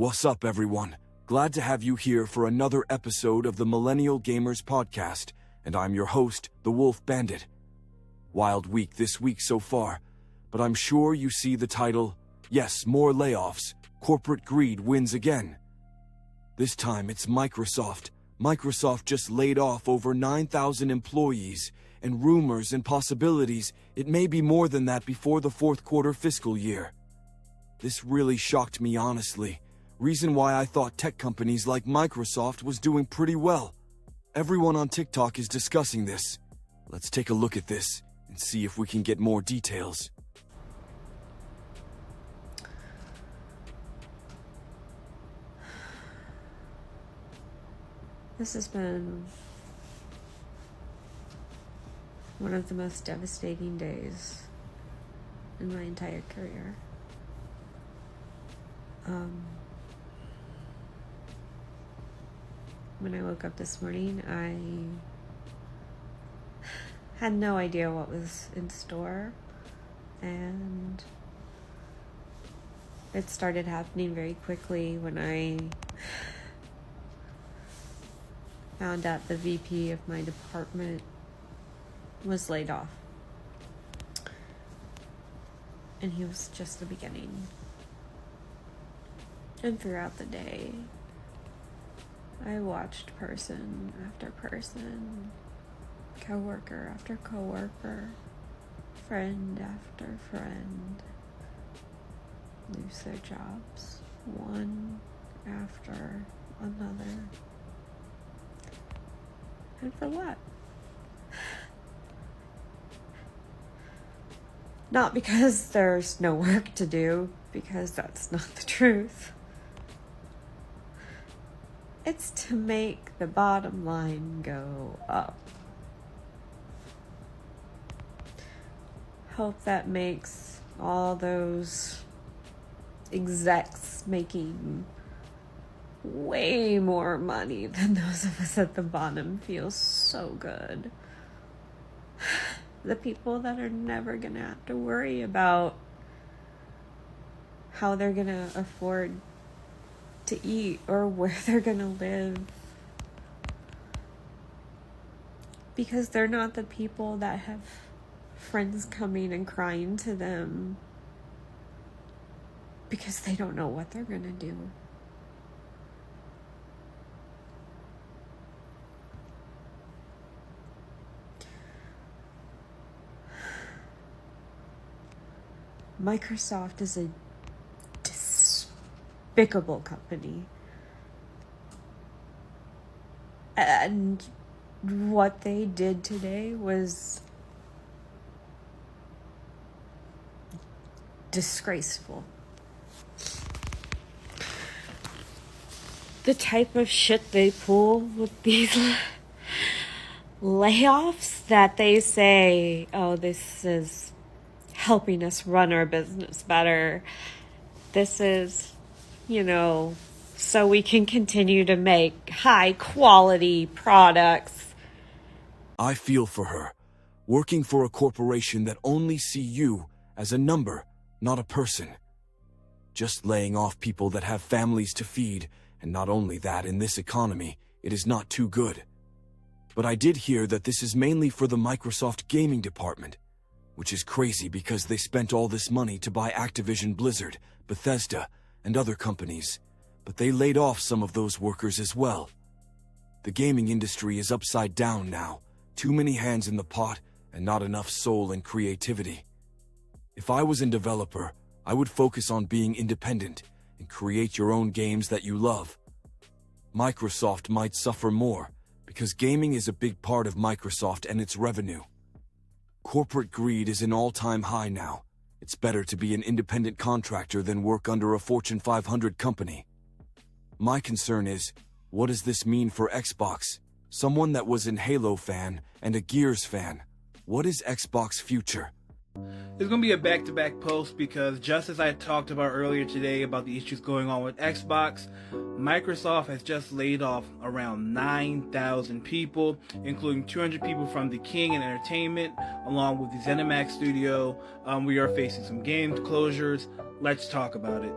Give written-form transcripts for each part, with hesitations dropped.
What's up, everyone? Glad to have you here for another episode of the Millennial Gamers Podcast, and I'm your host, the Wolf Bandit. Wild week this week so far, but I'm sure you see the title. Yes, more layoffs. Corporate greed wins again. This time it's Microsoft. Microsoft just laid off over 9,000 employees, and rumors and possibilities it may be more than that before the fourth quarter fiscal year. This really shocked me, honestly. Reason why I thought tech companies like Microsoft was doing pretty well. Everyone on TikTok is discussing this. Let's take a look at this and see if we can get more details. This has been one of the most devastating days in my entire career. When I woke up this morning, I had no idea what was in store, and it started happening very quickly when I found out the VP of my department was laid off. And he was just the beginning. And throughout the day, I watched person after person, coworker after coworker, friend after friend lose their jobs, one after another. And for what? Not because there's no work to do, because that's not the truth. It's to make the bottom line go up. Hope that makes all those execs making way more money than those of us at the bottom feel so good. The people that are never gonna have to worry about how they're gonna afford to eat or where they're gonna live, because they're not the people that have friends coming and crying to them because they don't know what they're gonna do. Microsoft is a despicable company. And what they did today was disgraceful. The type of shit they pull with these layoffs, that they say, oh, this is helping us run our business better. This is, so we can continue to make high quality products. I feel for her, working for a corporation that only see you as a number, not a person. Just laying off people that have families to feed, and not only that, in this economy, it is not too good. But I did hear that this is mainly for the Microsoft gaming department, which is crazy because they spent all this money to buy Activision Blizzard, Bethesda, and other companies, but they laid off some of those workers as well. The gaming industry is upside down now, too many hands in the pot and not enough soul and creativity. If I was a developer, I would focus on being independent and create your own games that you love. Microsoft might suffer more because gaming is a big part of Microsoft and its revenue. Corporate greed is an all-time high now. It's better to be an independent contractor than work under a Fortune 500 company. My concern is, what does this mean for Xbox? Someone that was an Halo fan and a Gears fan. What is Xbox future? There's going to be a back-to-back post because just as I talked about earlier today about the issues going on with Xbox, Microsoft has just laid off around 9,000 people, including 200 people from the King and Entertainment, along with the ZeniMax studio. We are facing some game closures. Let's talk about it.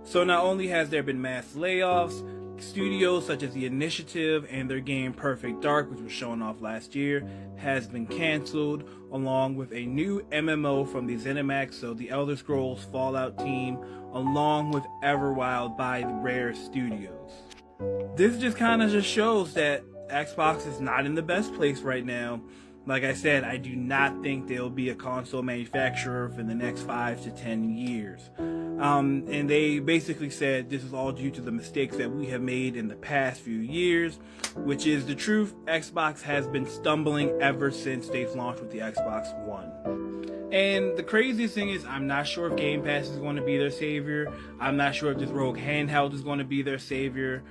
So not only has there been mass layoffs, studios such as The Initiative and their game Perfect Dark, which was shown off last year, has been canceled, along with a new MMO from the ZeniMax, so the Elder Scrolls Fallout team, along with Everwild by the Rare Studios. This just kind of shows that Xbox is not in the best place right now. Like I said, I do not think they'll be a console manufacturer for the next 5 to 10 years. And they basically said this is all due to the mistakes that we have made in the past few years, which is the truth. Xbox has been stumbling ever since they've launched with the Xbox One. And the craziest thing is, I'm not sure if Game Pass is going to be their savior. I'm not sure if this Rogue handheld is going to be their savior.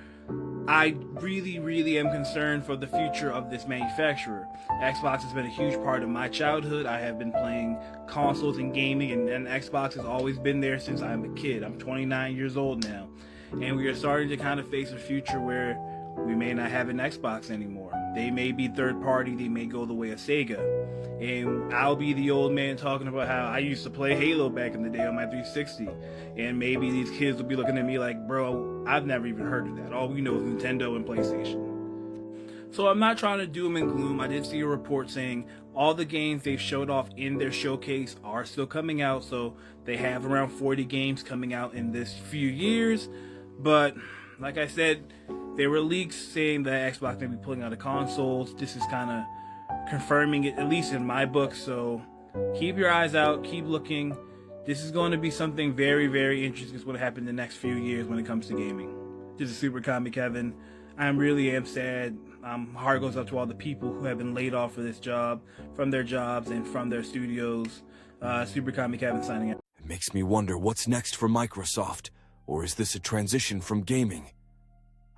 I really am concerned for the future of this manufacturer. Xbox has been a huge part of my childhood. I have been playing consoles and gaming, and Xbox has always been there since I'm a kid. I'm 29 years old now, and we are starting to kind of face a future where we may not have an Xbox anymore. They may be third party, they may go the way of Sega. And I'll be the old man talking about how I used to play Halo back in the day on my 360. And maybe these kids will be looking at me like, bro, I've never even heard of that. All we know is Nintendo and PlayStation. So I'm not trying to doom and gloom. I did see a report saying all the games they've showed off in their showcase are still coming out. So they have around 40 games coming out in this few years. But like I said, there were leaks saying that Xbox may be pulling out of consoles. This is kind of confirming it, at least in my book. So keep your eyes out, keep looking. This is going to be something very interesting that's going to happen in the next few years when it comes to gaming. This is Super Comic Kevin. I really am sad. Heart goes out to all the people who have been laid off for this job, from their jobs and from their studios. Super Comic Kevin signing out. It makes me wonder what's next for Microsoft, or is this a transition from gaming?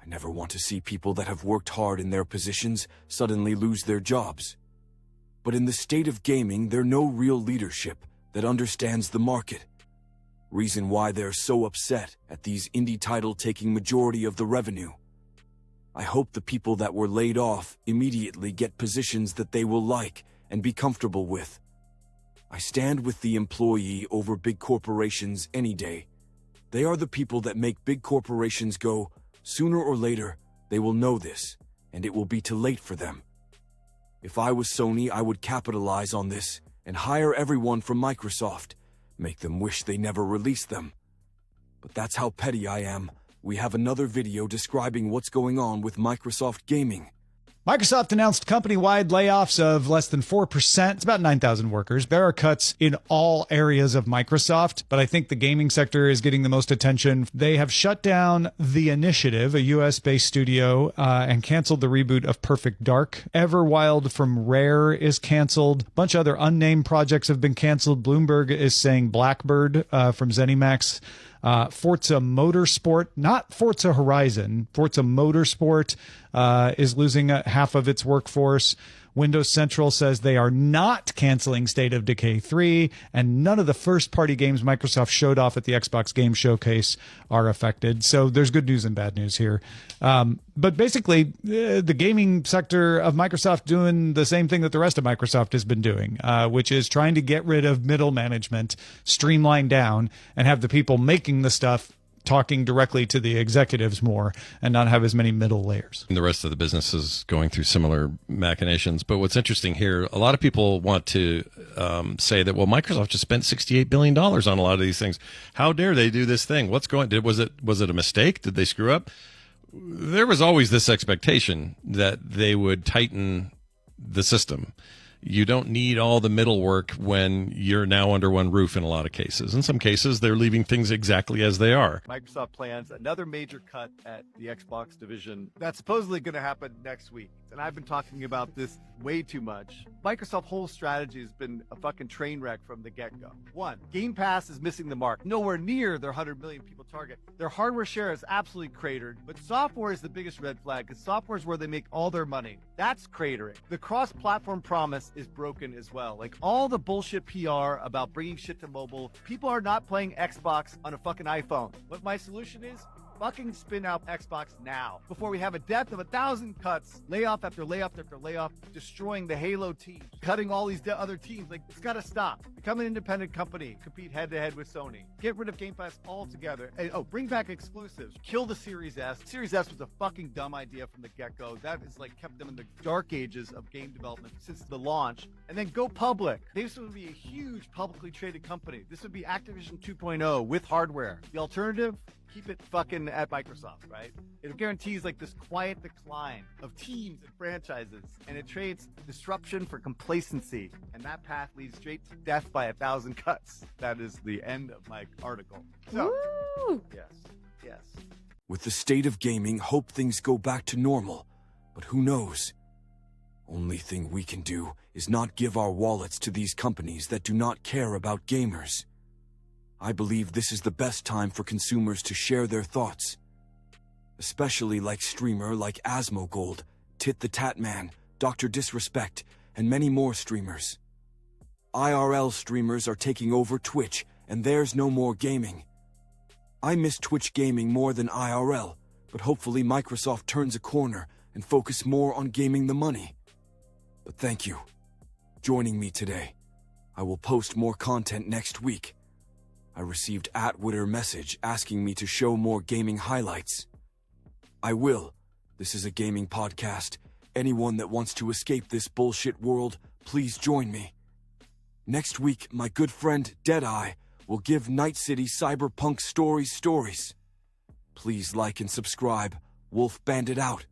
I never want to see people that have worked hard in their positions suddenly lose their jobs. But in the state of gaming, there's no real leadership that understands the market. Reason why they're so upset at these indie titles taking majority of the revenue. I hope the people that were laid off immediately get positions that they will like and be comfortable with. I stand with the employee over big corporations any day. They are the people that make big corporations go. Sooner or later, they will know this, and it will be too late for them. If I was Sony, I would capitalize on this and hire everyone from Microsoft, make them wish they never released them. But that's how petty I am. We have another video describing what's going on with Microsoft Gaming. Microsoft announced company-wide layoffs of less than 4%. It's about 9,000 workers. There are cuts in all areas of Microsoft, but I think the gaming sector is getting the most attention. They have shut down The Initiative, a US-based studio, and canceled the reboot of Perfect Dark. Everwild from Rare is canceled. A bunch of other unnamed projects have been canceled. Bloomberg is saying Blackbird from ZeniMax. Forza Motorsport, not Forza Horizon, Forza Motorsport is losing half of its workforce. Windows Central says they are not canceling State of Decay 3, and none of the first-party games Microsoft showed off at the Xbox Game Showcase are affected. So there's good news and bad news here. But basically, the gaming sector of Microsoft doing the same thing that the rest of Microsoft has been doing, which is trying to get rid of middle management, streamline down, and have the people making the stuff talking directly to the executives more and not have as many middle layers. And the rest of the business is going through similar machinations. But what's interesting here, a lot of people want to say that, well, Microsoft just spent $68 billion on a lot of these things. How dare they do this thing? What's going on? Was it a mistake? Did they screw up? There was always this expectation that they would tighten the system. You don't need all the middle work when you're now under one roof in a lot of cases. In some cases, they're leaving things exactly as they are. Microsoft plans another major cut at the Xbox division. That's supposedly going to happen next week. And I've been talking about this way too much. Microsoft's whole strategy has been a fucking train wreck from the get-go. One, Game Pass is missing the mark. Nowhere near their 100 million people target. Their hardware share is absolutely cratered, but software is the biggest red flag because software is where they make all their money. That's cratering. The cross-platform promise is broken as well. Like all the bullshit PR about bringing shit to mobile, people are not playing Xbox on a fucking iPhone. What my solution is? Fucking spin out Xbox now before we have a death of 1,000 cuts, layoff after layoff after layoff, destroying the Halo team, cutting all these other teams. Like, it's got to stop. Become an independent company. Compete head-to-head with Sony. Get rid of Game Pass altogether. And, bring back exclusives. Kill the Series S. Series S was a fucking dumb idea from the get-go. That has kept them in the dark ages of game development since the launch. And then go public. This would be a huge publicly traded company. This would be Activision 2.0 with hardware. The alternative? Keep it fucking at Microsoft, right? It guarantees this quiet decline of teams and franchises, and it trades disruption for complacency, and that path leads straight to death by 1,000 cuts. That is the end of my article. So, Woo! yes. With the state of gaming, hope things go back to normal, but who knows? Only thing we can do is not give our wallets to these companies that do not care about gamers. I believe this is the best time for consumers to share their thoughts. Especially streamer like Asmogold, Tit the Tatman, Dr. Disrespect, and many more streamers. IRL streamers are taking over Twitch, and there's no more gaming. I miss Twitch gaming more than IRL, but hopefully Microsoft turns a corner and focus more on gaming the money. But thank you. Joining me today. I will post more content next week. I received @Twitter message asking me to show more gaming highlights. I will. This is a gaming podcast. Anyone that wants to escape this bullshit world, please join me. Next week, my good friend Deadeye will give Night City Cyberpunk stories. Please like and subscribe. Wolf Bandit out.